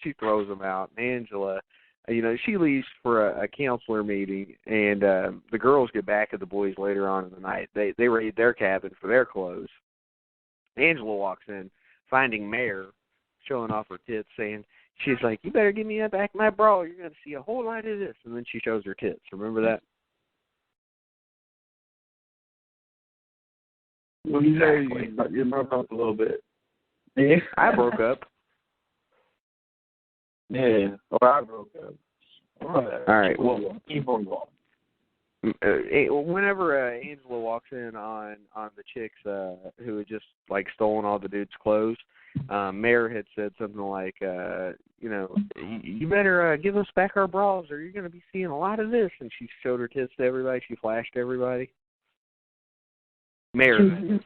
she throws them out. And Angela, she leaves for a counselor meeting, and the girls get back at the boys later on in the night. They raid their cabin for their clothes. Angela walks in, finding Mare showing off her tits, saying, she's like, you better give me back my bra, you're going to see a whole lot of this. And then she shows her tits. Remember that? Well, you know, you broke up a little bit. Yeah. I broke up. Yeah, or I broke up. All right, well, keep on going. Whenever Angela walks in on the chicks who had just like stolen all the dudes' clothes, Mare had said something like, you better give us back our bras or you're going to be seeing a lot of this. And she showed her tits to everybody. She flashed everybody. Mare,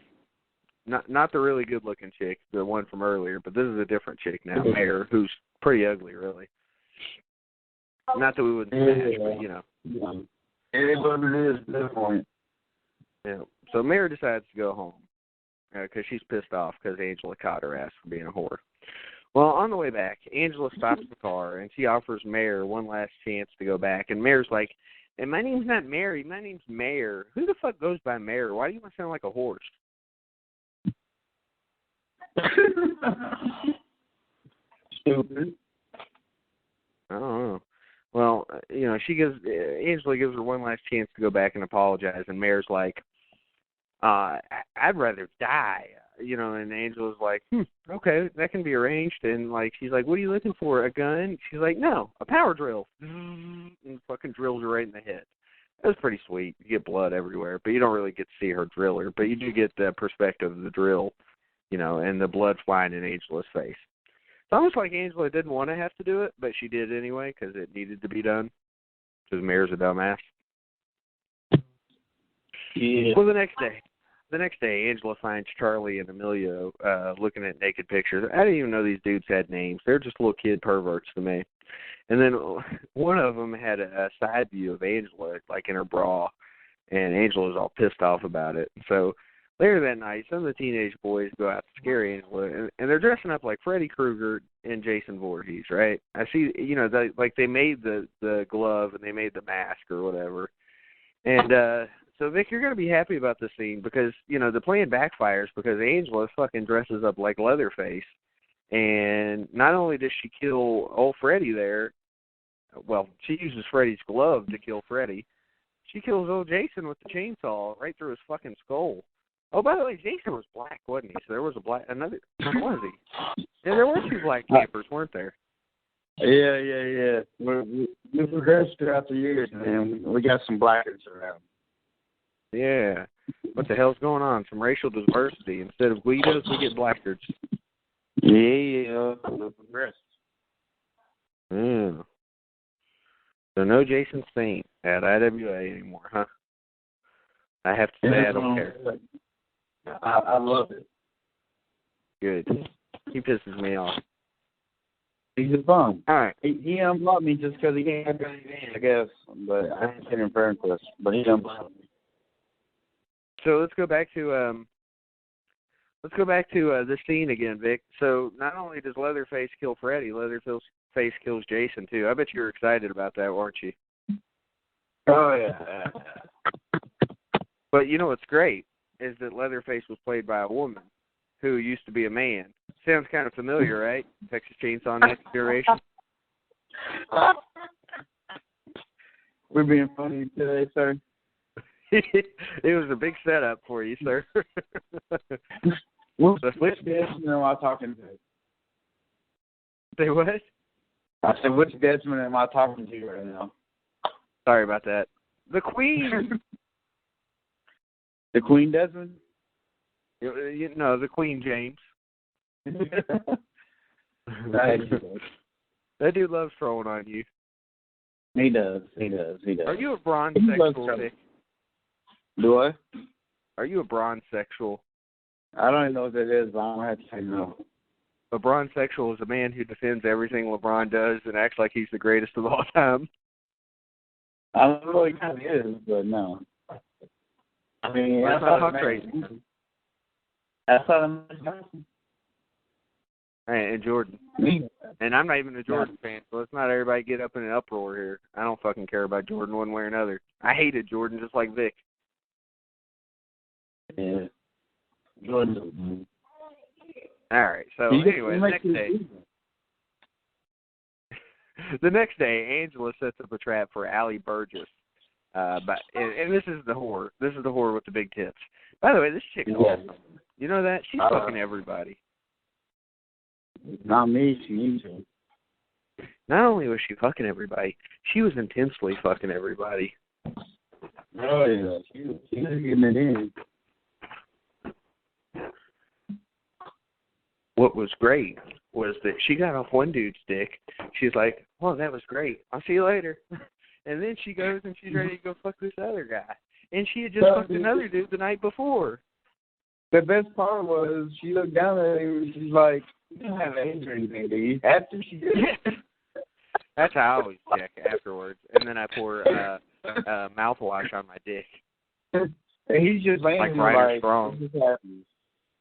not the really good-looking chick, the one from earlier, but this is a different chick now, Mare, who's pretty ugly, really. Not that we wouldn't smash, but Yeah. It is what it is at this point. Yeah. So Mare decides to go home because she's pissed off because Angela caught her ass for being a whore. Well, on the way back, Angela stops the car, and she offers Mare one last chance to go back. And Mare's like, and my name's not Mary, my name's Mare. Who the fuck goes by Mare? Why do you want to sound like a horse? Stupid. I don't know. Well, Angela gives her one last chance to go back and apologize, and Mare's like, I'd rather die, and Angela's like, okay, that can be arranged, and like, she's like, what are you looking for, a gun? She's like, no, a power drill, and fucking drills her right in the head. It was pretty sweet. You get blood everywhere, but you don't really get to see her drill her, but you do get the perspective of the drill, and the blood flying in Angela's face. It's almost like Angela didn't want to have to do it, but she did anyway because it needed to be done. Because Mare's a dumbass. Yeah. Well, the next day, Angela finds Charlie and Emilio looking at naked pictures. I didn't even know these dudes had names. They're just little kid perverts to me. And then one of them had a side view of Angela, like in her bra, and Angela was all pissed off about it. So later that night, some of the teenage boys go out to scare Angela, and they're dressing up like Freddy Krueger and Jason Voorhees, right? I see, they made the glove and they made the mask or whatever. And so, Vic, you're going to be happy about this scene because, the plan backfires because Angela fucking dresses up like Leatherface. And not only does she kill old Freddy there, well, she uses Freddy's glove to kill Freddy. She kills old Jason with the chainsaw right through his fucking skull. Oh, by the way, Jason was black, wasn't he? So there was was he? Yeah, there were two black campers, weren't there? Yeah. We progressed throughout the years, man. We got some blackers around. Yeah. What the hell's going on? Some racial diversity. Instead of Guidos, we get blackguards. Yeah, we progressed. Yeah. So no Jason Saint at IWA anymore, huh? I have to say I don't care. I love it. Good. He pisses me off. He's a bum. All right. He unblocked me just because he can't do anything, I guess. But I didn't get him for this. But he unblocked me. So let's go back to this scene again, Vic. So not only does Leatherface kill Freddy, Leatherface kills Jason too. I bet you were excited about that, weren't you? Oh yeah. But you know what's great is that Leatherface was played by a woman who used to be a man. Sounds kind of familiar, right? Texas Chainsaw Next Generation. We're being funny today, sir. It was a big setup for you, sir. Which Desmond am I talking to? Say what? I said, which Desmond am I talking to right now? Sorry about that. The Queen. The Queen Desmond? No, the Queen James. That dude loves throwing on you. He does. Are you a bronze sexual, Vic? Do I? Are you a bronze sexual? I don't even know what that is, but I'm going to have to say no. A bronze sexual is a man who defends everything LeBron does and acts like he's the greatest of all time. I don't know, he kind of is, but no. I mean, that's not crazy. That's not a And Jordan. And I'm not even a Jordan fan, so let's not everybody get up in an uproar here. I don't fucking care about Jordan one way or another. I hated Jordan just like Vic. Yeah. Jordan. All right, so anyway, the next day, Angela sets up a trap for Allie Burgess. And this is the whore. This is the whore with the big tits. By the way, this chick's awesome. You know that? She's fucking everybody. Not me, she needs to. Not only was she fucking everybody, she was intensely fucking everybody. Oh, yeah. She was getting it in. What was great was that she got off one dude's dick. She's like, "Oh, that was great. I'll see you later." And then she goes and she's ready to go fuck this other guy. And she had just fucked another dude the night before. The best part was she looked down at him and she's like, "You don't have AIDS or anything, do you?" After she did it. That's how I always check afterwards. And then I pour mouthwash on my dick. And he's just laying like there Ryder Strong. What just happened?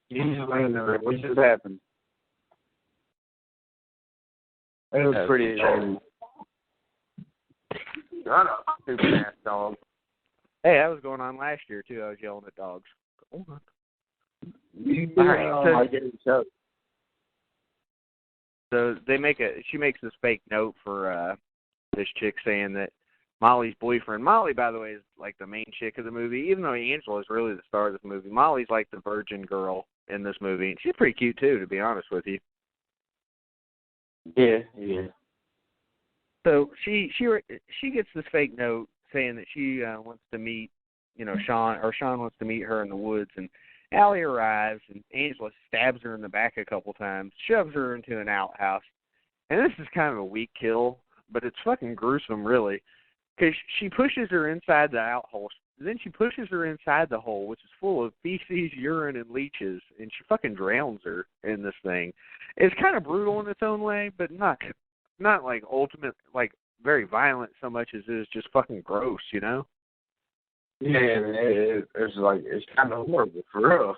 He's just laying there what just happened? It was pretty exciting. Shut up, stupid ass dog. Hey, that was going on last year, too. I was yelling at dogs. Hold on. All right, so she makes this fake note for this chick saying that Molly's boyfriend. Molly, by the way, is like the main chick of the movie. Even though Angela is really the star of this movie, Molly's like the virgin girl in this movie. And she's pretty cute, too, to be honest with you. Yeah. So she gets this fake note saying that she wants to meet, Sean wants to meet her in the woods, and Allie arrives, and Angela stabs her in the back a couple times, shoves her into an outhouse, and this is kind of a weak kill, but it's fucking gruesome, really, because she pushes her inside the outhouse, then she pushes her inside the hole, which is full of feces, urine, and leeches, and she fucking drowns her in this thing. It's kind of brutal in its own way, but not like ultimate, like very violent so much as it is just fucking gross, Yeah, it's like, it's kind of horrible, for real.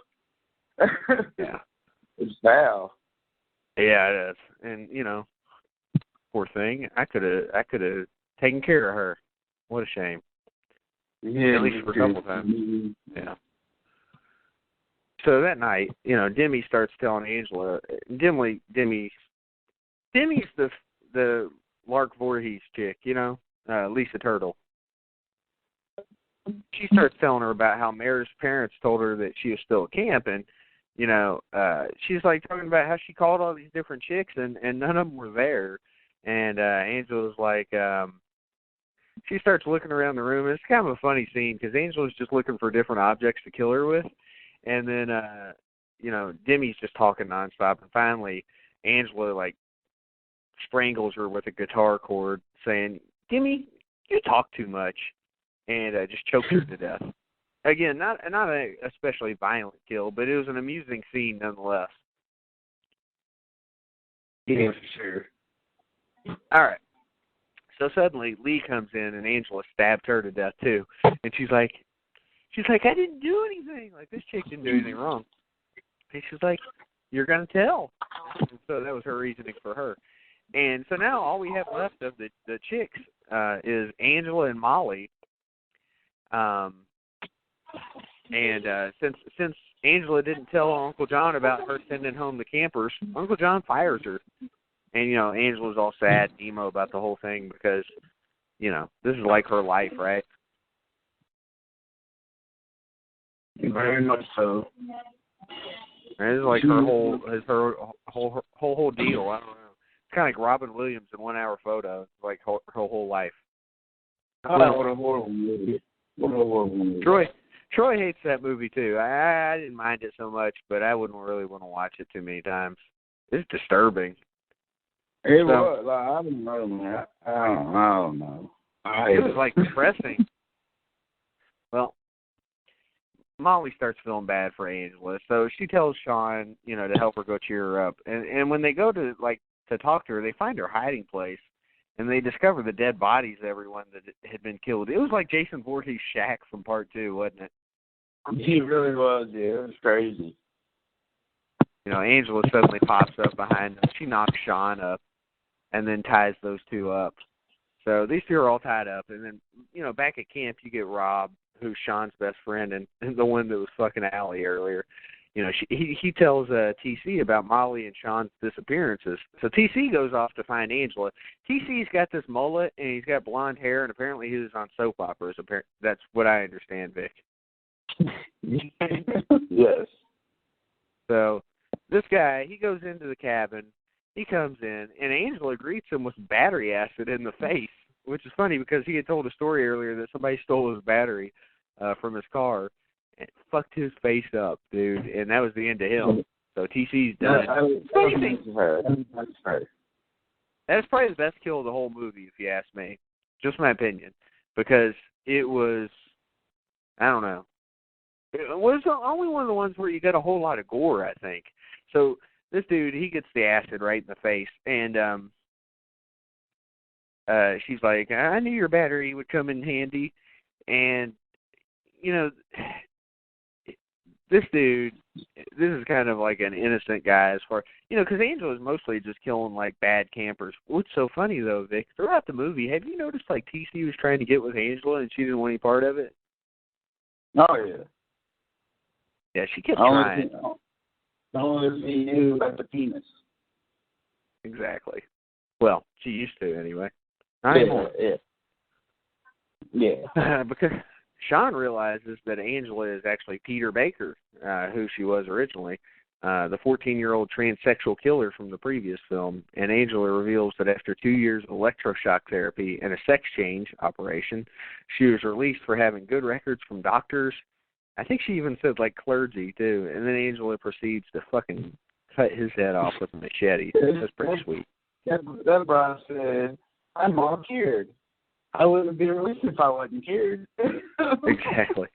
Yeah. It's foul. Yeah, it is. And, poor thing, I could have taken care of her. What a shame. Yeah. At least for a couple times. Yeah. So that night, Demi starts telling Angela, Demi's the Lark Voorhees chick, Lisa Turtle. She starts telling her about how Mare's parents told her that she was still at camp, and, she's like talking about how she called all these different chicks, and none of them were there. And Angela's like, she starts looking around the room, and it's kind of a funny scene, because Angela's just looking for different objects to kill her with. And then, Demi's just talking nonstop, and finally, Angela, like, strangles her with a guitar chord, saying, "Demi, you talk too much," and just chokes her to death. Again, not a especially violent kill, but it was an amusing scene nonetheless. Yeah, for sure. All right. So suddenly, Lee comes in, and Angela stabbed her to death, too. And she's like, "I didn't do anything. Like, this chick didn't do anything wrong." And she's like, "You're going to tell." And so that was her reasoning for her. And so now all we have left of the chicks is Angela and Molly. And since Angela didn't tell Uncle John about her sending home the campers, Uncle John fires her. And, Angela's all sad and emo about the whole thing because, this is like her life, right? Very much so. And this is like her whole deal. I don't know. It's kind of like Robin Williams in 1 Hour Photo. It's like her whole life. Oh, what a horrible movie. Troy hates that movie too. I didn't mind it so much, but I wouldn't really want to watch it too many times. It's disturbing. It was. Like, I don't know, man. I don't know. It was like depressing. Well, Molly starts feeling bad for Angela, so she tells Sean, to help her go cheer her up. And when they go to talk to her, they find her hiding place, and they discover the dead bodies of everyone that had been killed. It was like Jason Voorhees' shack from Part 2, wasn't it? He really was, yeah. It was crazy. Angela suddenly pops up behind them. She knocks Sean up and then ties those two up. So these two are all tied up. And then, back at camp, you get Rob, who's Sean's best friend and the one that was fucking Allie earlier. He tells TC about Molly and Sean's disappearances. So TC goes off to find Angela. TC's got this mullet, and he's got blonde hair, and apparently he was on soap operas. That's what I understand, Vic. Yes. So this guy, he goes into the cabin. He comes in, and Angela greets him with battery acid in the face, which is funny because he had told a story earlier that somebody stole his battery from his car and fucked his face up, dude, and that was the end of him. So TC's done. That's probably the best kill of the whole movie, if you ask me. Just my opinion. Because it was, I don't know. It was only one of the ones where you got a whole lot of gore, I think. So this dude, he gets the acid right in the face, and she's like, I knew your battery would come in handy. And, this dude, this is kind of like an innocent guy as far, because Angela's mostly just killing, like, bad campers. What's so funny, though, Vic, throughout the movie, have you noticed, like, TC was trying to get with Angela and she didn't want any part of it? Oh, yeah. Yeah, she kept trying. Only he knew about the penis. Exactly. Well, she used to, anyway. Not anymore. Yeah. Because Sean realizes that Angela is actually Peter Baker, who she was originally, the 14-year-old transsexual killer from the previous film. And Angela reveals that after 2 years of electroshock therapy and a sex change operation, she was released for having good records from doctors. I think she even said, like, clergy, too. And then Angela proceeds to fucking cut his head off with a machete. That's pretty sweet. That bride said, I'm all cured. I wouldn't be released if I wasn't cured. Exactly.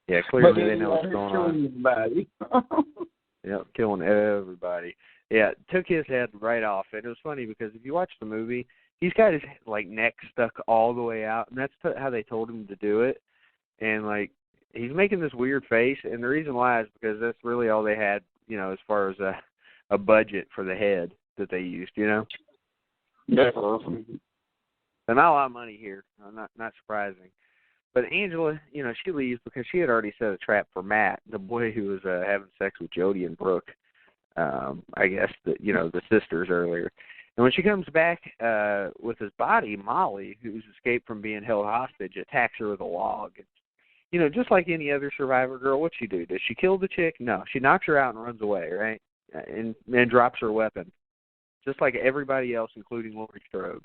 Yeah, clearly they know what's going on. Yep, killing everybody. Yeah, took his head right off. And it was funny because if you watch the movie, he's got his, like, neck stuck all the way out. And that's how they told him to do it. And, like, he's making this weird face. And the reason why is because that's really all they had, as far as a budget for the head that they used, That's awesome. So not a lot of money here. Not surprising. But Angela, she leaves because she had already set a trap for Matt, the boy who was having sex with Jody and Brooke. I guess the sisters earlier. And when she comes back with his body, Molly, who's escaped from being held hostage, attacks her with a log. Just like any other survivor girl, what'd she do? Does she kill the chick? No, she knocks her out and runs away, right? And drops her weapon, just like everybody else, including Laurie Strode.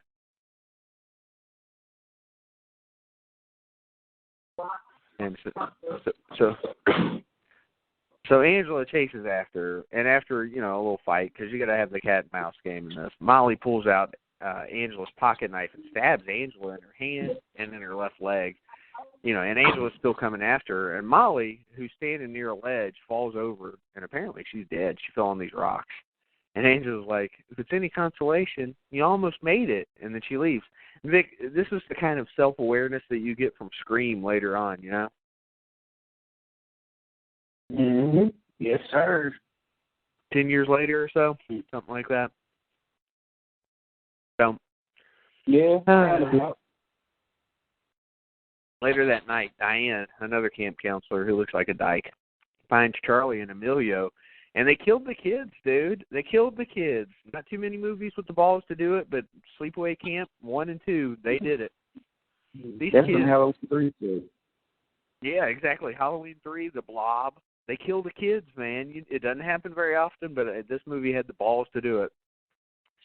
And so Angela chases after her, and after, a little fight, because you got to have the cat and mouse game in this, Molly pulls out Angela's pocket knife and stabs Angela in her hand and in her left leg. And Angela's still coming after her, and Molly, who's standing near a ledge, falls over, and apparently she's dead. She fell on these rocks. And Angela's like, if it's any consolation, you almost made it. And then she leaves. Vic, this is the kind of self-awareness that you get from Scream later on, Mm-hmm. Yes, sir. 10 years later or so, something like that. So, yeah. Later that night, Diane, another camp counselor who looks like a dyke, finds Charlie and Emilio, and they killed the kids, dude. They killed the kids. Not too many movies with the balls to do it, but Sleepaway Camp 1 and 2, they did it. These That's kids, Halloween 3 too. Yeah, exactly. Halloween 3, The Blob. They kill the kids, man. It doesn't happen very often, but this movie had the balls to do it.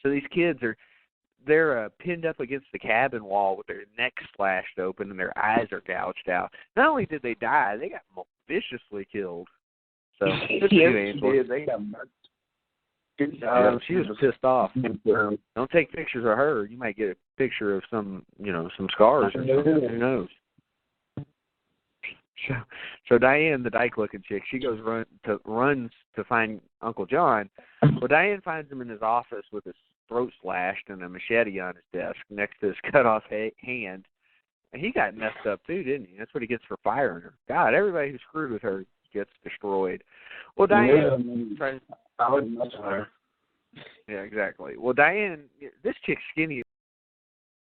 So these kids they're pinned up against the cabin wall with their necks slashed open and their eyes are gouged out. Not only did they die, they got viciously killed. So they got murked. Good job. Yeah, she was pissed off. Don't take pictures of her. You might get a picture of some scars or something. Who knows? So Diane, the dyke-looking chick, she goes runs to find Uncle John. Well, Diane finds him in his office with his throat slashed and a machete on his desk next to his cut-off hand. And he got messed up too, didn't he? That's what he gets for firing her. God, everybody who screwed with her gets destroyed. Well, Diane tries. I wouldn't mess with her. Yeah, exactly. Well, Diane, this chick's skinny